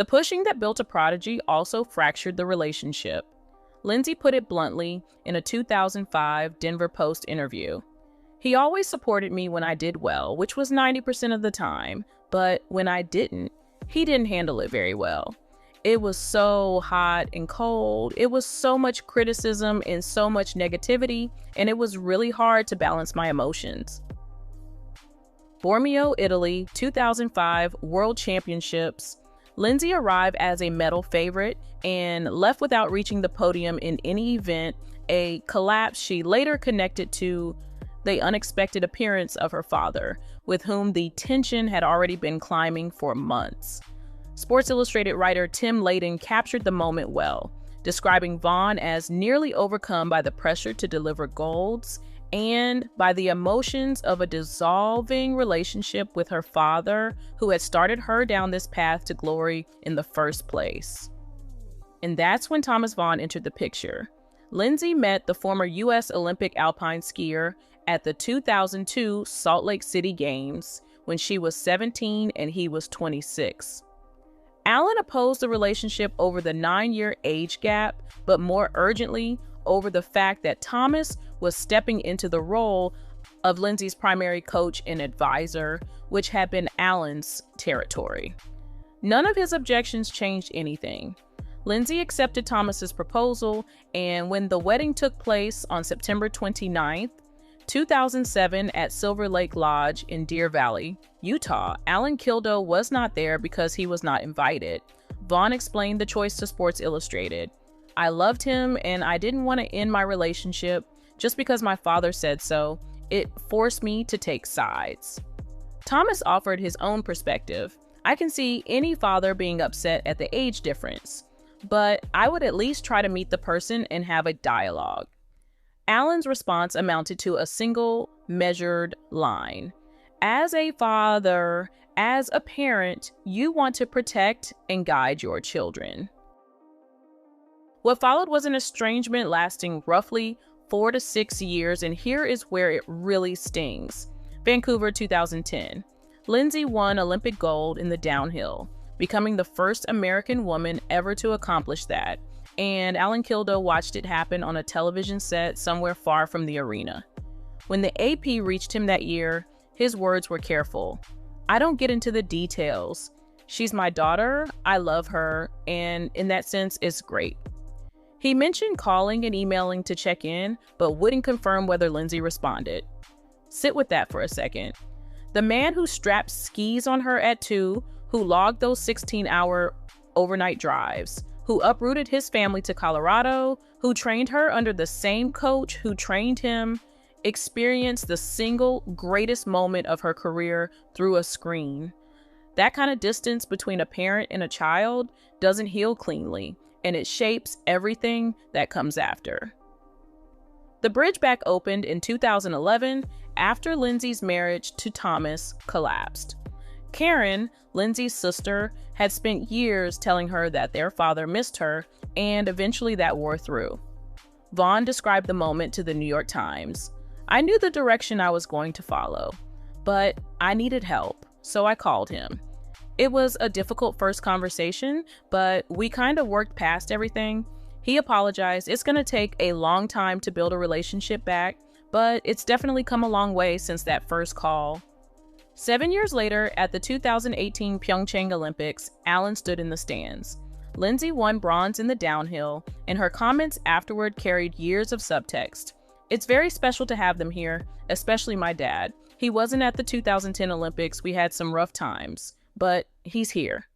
The pushing that built a prodigy also fractured the relationship. Lindsey put it bluntly in a 2005 Denver Post interview. "He always supported me when I did well, which was 90% of the time, but when I didn't, he didn't handle it very well. It was so hot and cold. It was so much criticism and so much negativity, and it was really hard to balance my emotions." Bormio, Italy, 2005 World Championships. Lindsey arrived as a medal favorite and left without reaching the podium in any event, a collapse she later connected to the unexpected appearance of her father, with whom the tension had already been climbing for months. Sports Illustrated writer Tim Layden captured the moment well, describing Vonn as nearly overcome by the pressure to deliver golds and by the emotions of a dissolving relationship with her father, who had started her down this path to glory in the first place. And that's when Thomas Vonn entered the picture. Lindsey met the former U.S. Olympic alpine skier at the 2002 Salt Lake City Games when she was 17 and he was 26. Alan opposed the relationship over the 9-year age gap, but more urgently over the fact that Thomas was stepping into the role of Lindsey's primary coach and advisor, which had been Alan's territory. None of his objections changed anything. Lindsey accepted Thomas's proposal, and when the wedding took place on September 29th, 2007 at Silver Lake Lodge in Deer Valley, Utah, Alan Kildow was not there because he was not invited. Vonn explained the choice to Sports Illustrated. "I loved him and I didn't want to end my relationship just because my father said so. It forced me to take sides." Thomas offered his own perspective. "I can see any father being upset at the age difference, but I would at least try to meet the person and have a dialogue." Alan's response amounted to a single, measured line. "As a father, as a parent, you want to protect and guide your children." What followed was an estrangement lasting roughly 4 to 6 years, and here is where it really stings. Vancouver, 2010. Lindsey won Olympic gold in the downhill, becoming the first American woman ever to accomplish that, and Alan Kildow watched it happen on a television set somewhere far from the arena. When the AP reached him that year, his words were careful. "I don't get into the details. She's my daughter, I love her, and in that sense, it's great." He mentioned calling and emailing to check in, but wouldn't confirm whether Lindsey responded. Sit with that for a second. The man who strapped skis on her at 2, who logged those 16-hour overnight drives, who uprooted his family to Colorado, who trained her under the same coach who trained him, experienced the single greatest moment of her career through a screen. That kind of distance between a parent and a child doesn't heal cleanly, and it shapes everything that comes after. The bridge back opened in 2011 after Lindsey's marriage to Thomas collapsed. Karen, Lindsey's sister, had spent years telling her that their father missed her, and eventually that wore through. Vonn described the moment to the New York Times. "I knew the direction I was going to follow, but I needed help, so I called him. It was a difficult first conversation, but we kind of worked past everything. He apologized. It's going to take a long time to build a relationship back, but it's definitely come a long way since that first call." 7 years later, at the 2018 Pyeongchang Olympics, Alan stood in the stands. Lindsey won bronze in the downhill, and her comments afterward carried years of subtext. "It's very special to have them here, especially my dad. He wasn't at the 2010 Olympics. We had some rough times, but he's here."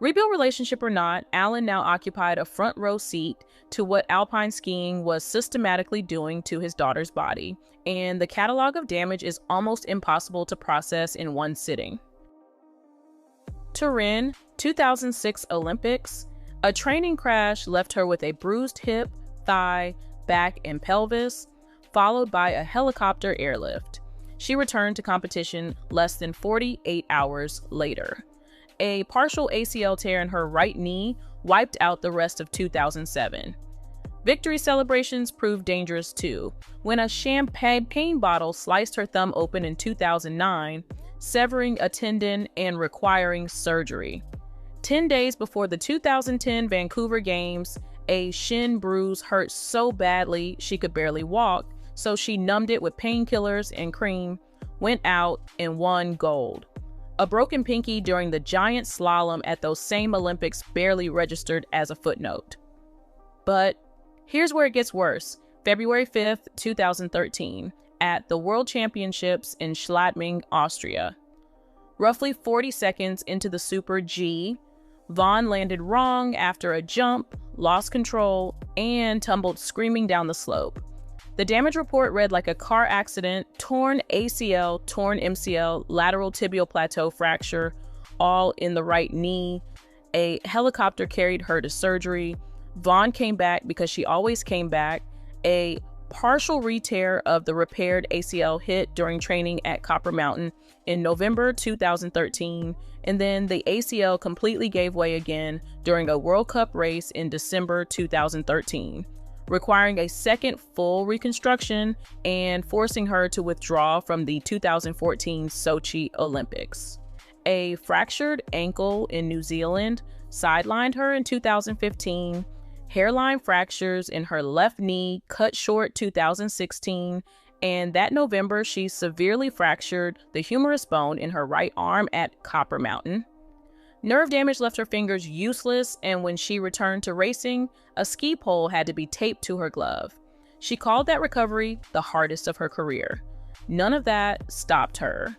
Rebuild relationship or not, Alan now occupied a front row seat to what alpine skiing was systematically doing to his daughter's body, and the catalog of damage is almost impossible to process in one sitting. Turin, 2006 Olympics. A training crash left her with a bruised hip, thigh, back, and pelvis, followed by a helicopter airlift. She returned to competition less than 48 hours later. A partial ACL tear in her right knee wiped out the rest of 2007. Victory celebrations proved dangerous too, when a champagne bottle sliced her thumb open in 2009, severing a tendon and requiring surgery. 10 days before the 2010 Vancouver Games, a shin bruise hurt so badly she could barely walk, so she numbed it with painkillers and cream, went out, and won gold. A broken pinky during the giant slalom at those same Olympics barely registered as a footnote. But here's where it gets worse. February 5th, 2013, at the World Championships in Schladming, Austria. Roughly 40 seconds into the Super G, Vonn landed wrong after a jump, lost control, and tumbled screaming down the slope. The damage report read like a car accident, torn ACL, torn MCL, lateral tibial plateau fracture, all in the right knee. A helicopter carried her to surgery. Vonn came back because she always came back. A partial re-tear of the repaired ACL hit during training at Copper Mountain in November 2013, and then the ACL completely gave way again during a World Cup race in December 2013, requiring a second full reconstruction and forcing her to withdraw from the 2014 Sochi Olympics. A fractured ankle in New Zealand sidelined her in 2015, hairline fractures in her left knee cut short 2016, and that November she severely fractured the humerus bone in her right arm at Copper Mountain. Nerve damage left her fingers useless, and when she returned to racing, a ski pole had to be taped to her glove. She called that recovery the hardest of her career. None of that stopped her.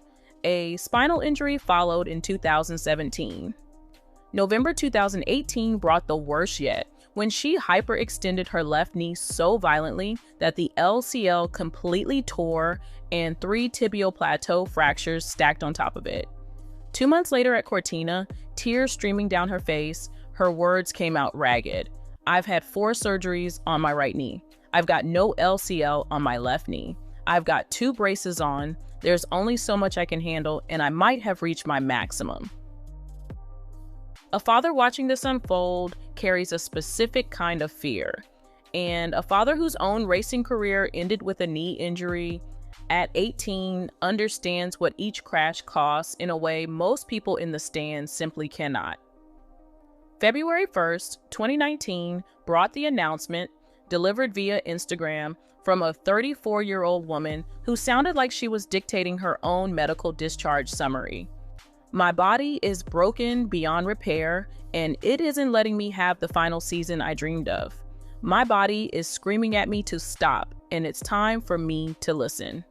A spinal injury followed in 2017. November 2018 brought the worst yet, when she hyperextended her left knee so violently that the LCL completely tore and 3 tibial plateau fractures stacked on top of it. 2 months later at Cortina, tears streaming down her face, her words came out ragged. "I've had 4 surgeries on my right knee. I've got no LCL on my left knee. I've got 2 braces on. There's only so much I can handle, and I might have reached my maximum." A father watching this unfold carries a specific kind of fear, and a father whose own racing career ended with a knee injury at 18 understands what each crash costs in a way most people in the stands simply cannot. February 1st, 2019 brought the announcement, delivered via Instagram, from a 34-year-old woman who sounded like she was dictating her own medical discharge summary. "My body is broken beyond repair, and it isn't letting me have the final season I dreamed of. My body is screaming at me to stop, and it's time for me to listen."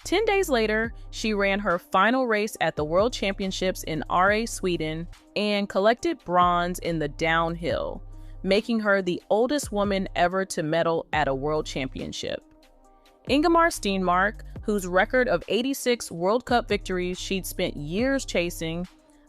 10 days later, she ran her final race at the World Championships in Åre, Sweden, and collected bronze in the downhill, making her the oldest woman ever to medal at a World Championship. Ingemar Stenmark, whose record of 86 World Cup victories she'd spent years chasing,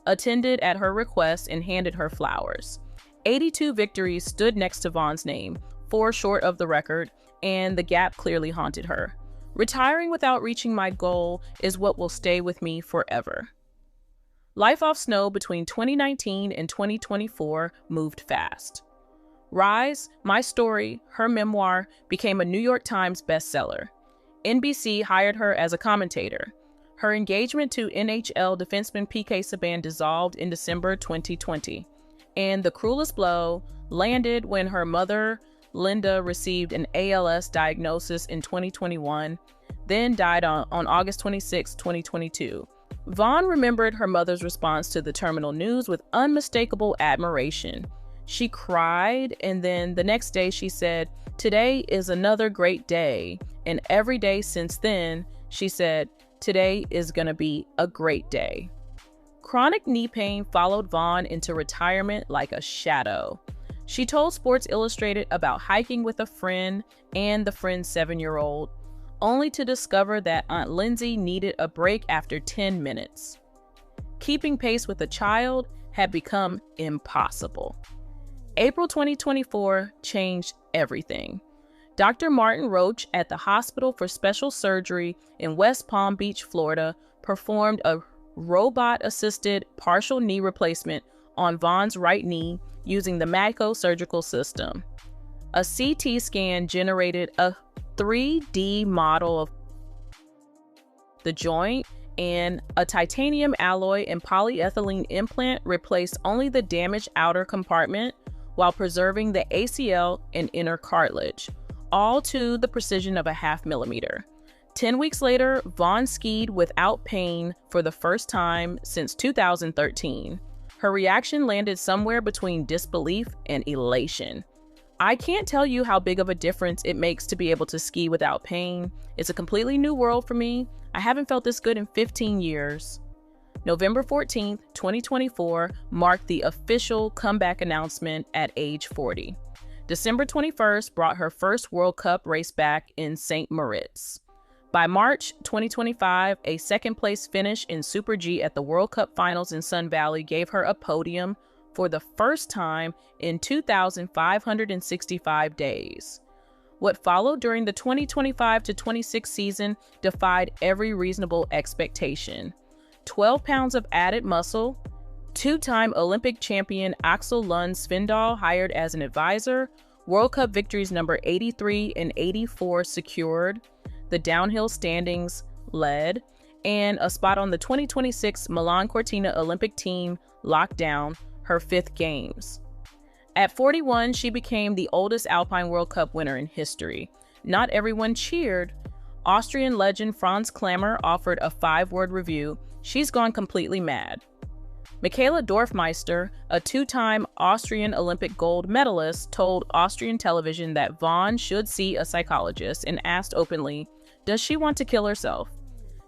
attended at her request and handed her flowers. 82 victories stood next to Vonn's name, 4 short of the record, and the gap clearly haunted her. "Retiring without reaching my goal is what will stay with me forever." Life off snow between 2019 and 2024 moved fast. Rise, My Story, her memoir, became a New York Times bestseller. NBC hired her as a commentator. Her engagement to NHL defenseman PK Subban dissolved in December 2020. And the cruelest blow landed when her mother, Linda, received an ALS diagnosis in 2021, then died on August 26, 2022. Vonn remembered her mother's response to the terminal news with unmistakable admiration. She cried, and then the next day she said, "Today is another great day." And every day since then, she said, "Today is gonna be a great day." Chronic knee pain followed Vonn into retirement like a shadow. She told Sports Illustrated about hiking with a friend and the friend's 7-year-old, only to discover that Aunt Lindsey needed a break after 10 minutes. Keeping pace with a child had become impossible. April 2024 changed everything. Dr. Martin Roach at the Hospital for Special Surgery in West Palm Beach, Florida, performed a robot-assisted partial knee replacement on Vonn's right knee using the Matco surgical system. A CT scan generated a 3D model of the joint and a titanium alloy and polyethylene implant replaced only the damaged outer compartment while preserving the ACL and inner cartilage, all to the precision of a ½ millimeter. 10 weeks later, Vonn skied without pain for the first time since 2013. Her reaction landed somewhere between disbelief and elation. I can't tell you how big of a difference it makes to be able to ski without pain. It's a completely new world for me. I haven't felt this good in 15 years. November 14th, 2024 marked the official comeback announcement at age 40. December 21st brought her first World Cup race back in St. Moritz. By March 2025, a second-place finish in Super G at the World Cup Finals in Sun Valley gave her a podium for the first time in 2,565 days. What followed during the 2025-26 season defied every reasonable expectation. 12 pounds of added muscle, two-time Olympic champion Axel Lund Svindal hired as an advisor, World Cup victories number 83 and 84 secured, the downhill standings led, and a spot on the 2026 Milan-Cortina Olympic team locked down, her 5th games. At 41, she became the oldest Alpine World Cup winner in history. Not everyone cheered. Austrian legend Franz Klammer offered a 5-word review: "She's gone completely mad." Michaela Dorfmeister, a 2-time Austrian Olympic gold medalist, told Austrian television that Vonn should see a psychologist and asked openly, does she want to kill herself?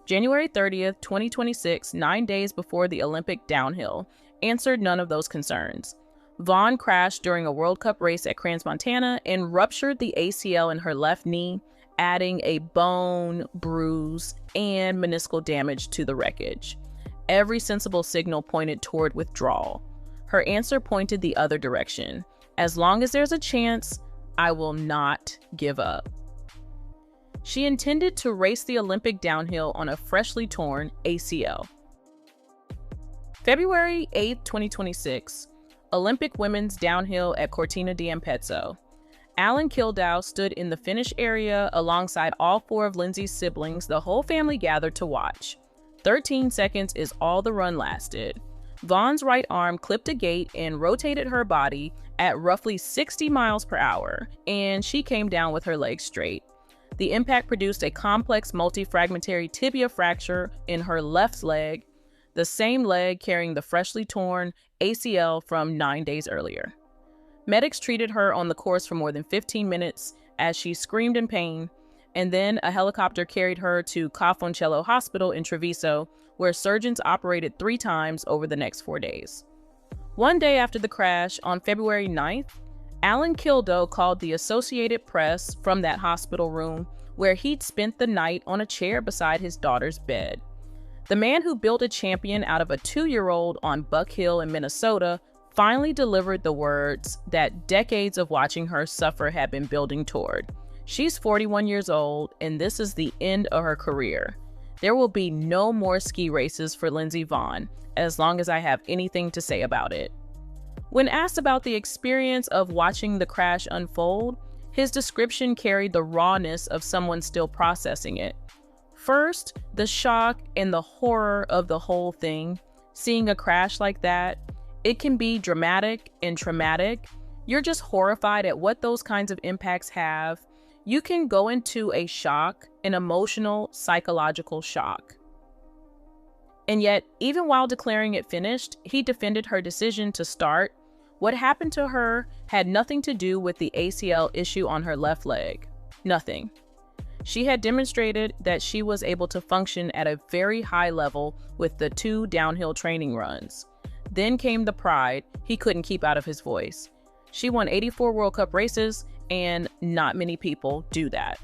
January 30th, 2026, 9 days before the Olympic downhill, answered none of those concerns. Vonn crashed during a World Cup race at Crans-Montana and ruptured the ACL in her left knee, adding a bone, bruise, and meniscal damage to the wreckage. Every sensible signal pointed toward withdrawal. Her answer pointed the other direction. As long as there's a chance, I will not give up. She intended to race the Olympic downhill on a freshly torn ACL. February 8, 2026, Olympic women's downhill at Cortina di Ampezzo. Alan Kildow stood in the finish area alongside all 4 of Lindsey's siblings. The whole family gathered to watch. 13 seconds is all the run lasted. Vonn's right arm clipped a gate and rotated her body at roughly 60 miles per hour, and she came down with her legs straight. The impact produced a complex multi-fragmentary tibia fracture in her left leg, the same leg carrying the freshly torn ACL from 9 days earlier. Medics treated her on the course for more than 15 minutes as she screamed in pain, and then a helicopter carried her to Ca' Foscolo Hospital in Treviso, where surgeons operated 3 times over the next 4 days. One day after the crash, on February 9th, Alan Kildow called the Associated Press from that hospital room where he'd spent the night on a chair beside his daughter's bed. The man who built a champion out of a 2-year-old on Buck Hill in Minnesota finally delivered the words that decades of watching her suffer had been building toward. She's 41 years old, and this is the end of her career. There will be no more ski races for Lindsey Vonn, as long as I have anything to say about it. When asked about the experience of watching the crash unfold, his description carried the rawness of someone still processing it. First, the shock and the horror of the whole thing. Seeing a crash like that, it can be dramatic and traumatic. You're just horrified at what those kinds of impacts have. You can go into a shock, an emotional, psychological shock. And yet, even while declaring it finished, he defended her decision to start. What happened to her had nothing to do with the ACL issue on her left leg. Nothing. She had demonstrated that she was able to function at a very high level with the 2 downhill training runs. Then came the pride he couldn't keep out of his voice. She won 84 World Cup races, and not many people do that.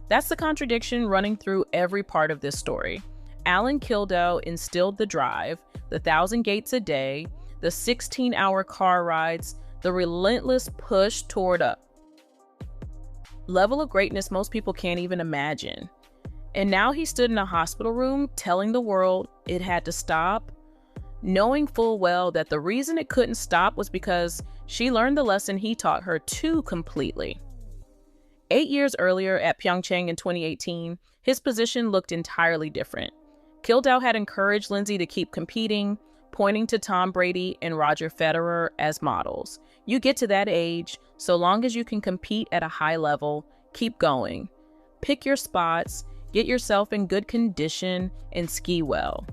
That's the contradiction running through every part of this story. Alan Kildow instilled the drive, the 1,000 gates a day, the 16-hour car rides, the relentless push toward a level of greatness most people can't even imagine. And now he stood in a hospital room telling the world it had to stop, knowing full well that the reason it couldn't stop was because she learned the lesson he taught her too completely. 8 years earlier at Pyeongchang in 2018, his position looked entirely different. Kildow had encouraged Lindsey to keep competing, pointing to Tom Brady and Roger Federer as models. You get to that age, so long as you can compete at a high level, keep going. Pick your spots, get yourself in good condition, and ski well.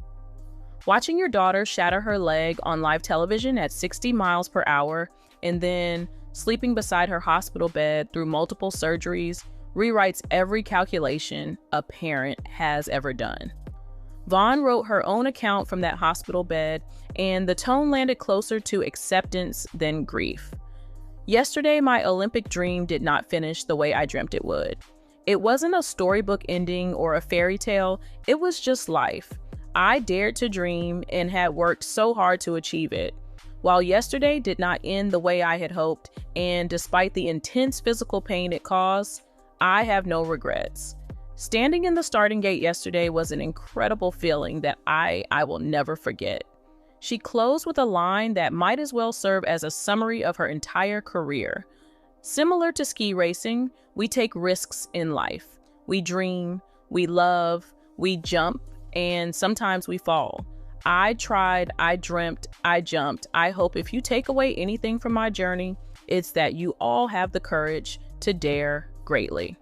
Watching your daughter shatter her leg on live television at 60 miles per hour and then sleeping beside her hospital bed through multiple surgeries rewrites every calculation a parent has ever done. Vonn wrote her own account from that hospital bed, and the tone landed closer to acceptance than grief. Yesterday, my Olympic dream did not finish the way I dreamt it would. It wasn't a storybook ending or a fairy tale, it was just life. I dared to dream and had worked so hard to achieve it. While yesterday did not end the way I had hoped, and despite the intense physical pain it caused, I have no regrets. Standing in the starting gate yesterday was an incredible feeling that I will never forget. She closed with a line that might as well serve as a summary of her entire career. Similar to ski racing, we take risks in life. We dream, we love, we jump, and sometimes we fall. I tried, I dreamt, I jumped. I hope if you take away anything from my journey, it's that you all have the courage to dare greatly.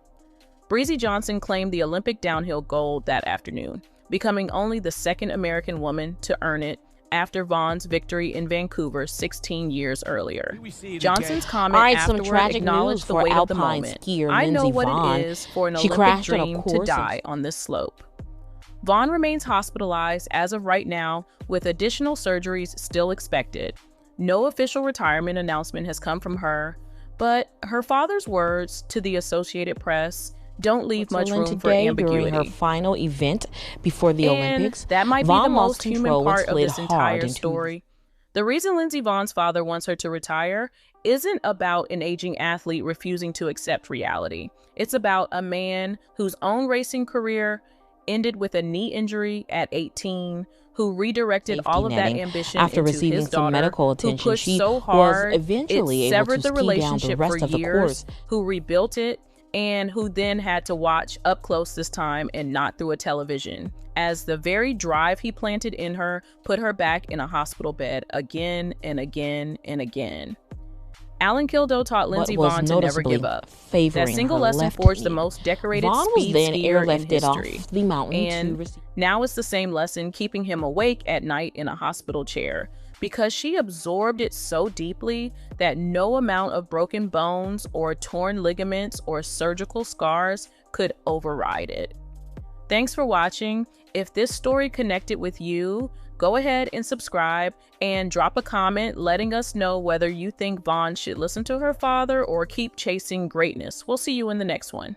Breezy Johnson claimed the Olympic downhill gold that afternoon, becoming only the second American woman to earn it after Vonn's victory in Vancouver 16 years earlier. Johnson's comment afterward acknowledged the weight of the moment. I know what it is for an Olympic dream to die on this slope. Vonn remains hospitalized as of right now, with additional surgeries still expected. No official retirement announcement has come from her, but her father's words to the Associated Press don't leave much room for ambiguity. During her final event before the Olympics, that might be the most human part of this entire story. The reason Lindsey Vonn's father wants her to retire isn't about an aging athlete refusing to accept reality. It's about a man whose own racing career ended with a knee injury at 18, who redirected all of that ambition after into receiving his daughter, some medical attention. Who pushed she so hard, was eventually it able severed to the ski relationship down the rest for of the years, course. who rebuilt it, and who then had to watch up close this time and not through a television, as the very drive he planted in her put her back in a hospital bed again and again and again. Alan Kildow taught Lindsey Vonn to never give up. That single lesson forged the most decorated speed skier in history. The mountain and now it's the same lesson keeping him awake at night in a hospital chair, because she absorbed it so deeply that no amount of broken bones or torn ligaments or surgical scars could override it. Thanks for watching. If this story connected with you, go ahead and subscribe and drop a comment letting us know whether you think Vonn should listen to her father or keep chasing greatness. We'll see you in the next one.